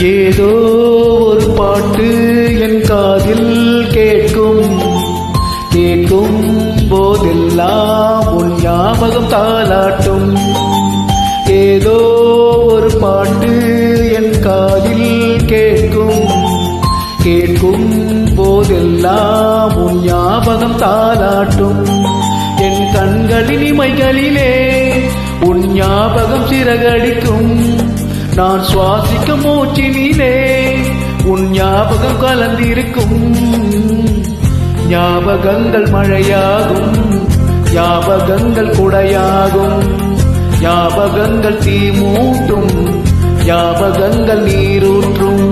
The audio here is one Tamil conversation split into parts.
ஏதோ ஒரு பாட்டு என் காதில் கேட்கும் போதெல்லாம் உன் ஞாபகம் தாலாட்டும். ஏதோ ஒரு பாட்டு என் காதில் கேட்கும் போதெல்லாம் உன் ஞாபகம் தாலாட்டும். என் கண்களின் இமைகளிலே உன் ஞாபகம் சிறகடிக்கும். நான் சுவாசிக்கும் மூச்சினிலே உன் ஞாபகம் கலந்திருக்கும். ஞாபகங்கள் மழையாகும், ஞாபகங்கள் குடையாகும், ஞாபகங்கள் தீ மூட்டும், ஞாபகங்கள் நீரூற்றும்.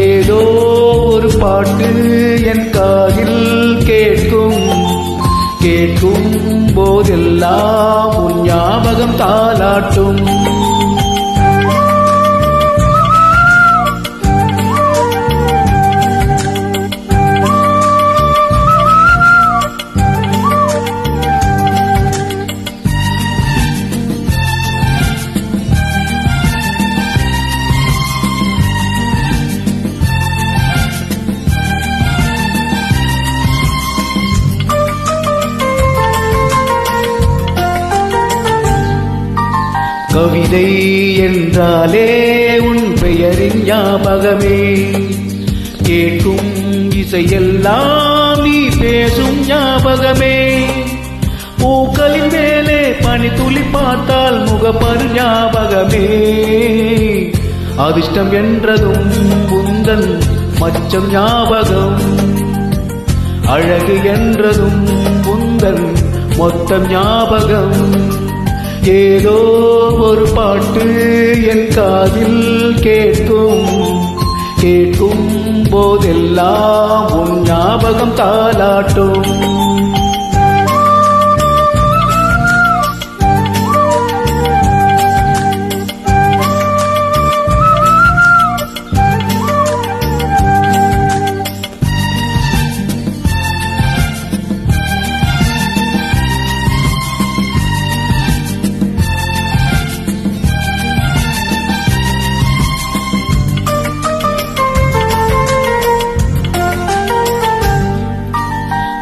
ஏதோ ஒரு பாட்டு என் காதில் கேட்கும் போதெல்லாம் உன் ஞாபகம் தாலாட்டும். கவிதை என்றாலே உன் பெயரின் ஞாபகமே. கேட்கும் இசையெல்லாம் நீ பேசும் ஞாபகமே. பூக்களின் மேலே பனி துளி பார்த்தால் முகப்பரு ஞாபகமே. அதிர்ஷ்டம் என்றதும் உந்தன் மச்சம் ஞாபகம். அழகு என்றதும் உந்தன் மொத்தம் ஞாபகம். ஏதோ ஒரு பாட்டு என் காதில் கேட்கும் போதெல்லாம் உன் ஞாபகம் தாலாட்டும்.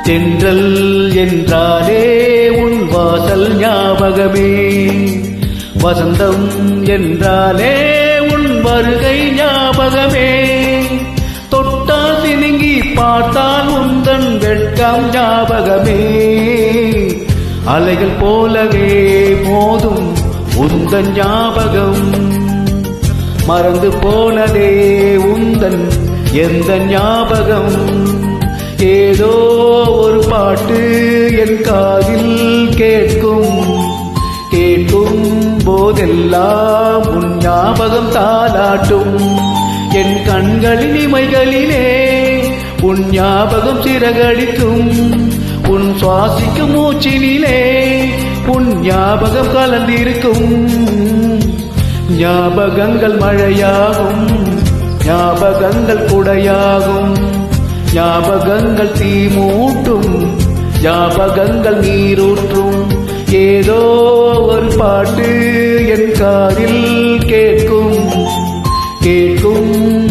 தென்றல் என்றாலே உன் வாசல் ஞாபகமே. வசந்தம் என்றாலே உன் வருகை ஞாபகமே. தொட்டால் சினுங்கி பார்த்தால் உந்தன் வெட்கம் ஞாபகமே. அலைகள் போலவே மோதும் உந்தன் ஞாபகம். மறந்து போனதே உந்தன் எந்த ஞாபகம். ஏதோ ஒரு பாட்டு என் காதில் கேட்கும் போதெல்லாம் உன் ஞாபகம் தாலாட்டும். என் கண்களின் இமைகளிலே உன் ஞாபகம் சிறகடிக்கும். உன் சுவாசிக்கும் மூச்சினிலே உன் ஞாபகம் கலந்திருக்கும். ஞாபகங்கள் மழையாகும், ஞாபகங்கள் குடையாகும், ஞாபகங்கள் தீ மூட்டும், ஞாபகங்கள் நீரூற்றும். ஏதோ ஒரு பாட்டு என் காதில் கேட்கும்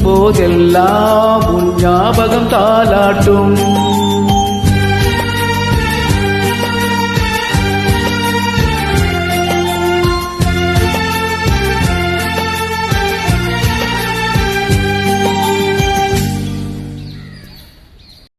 போதெல்லாம் உன் ஞாபகம் தாலாட்டும்.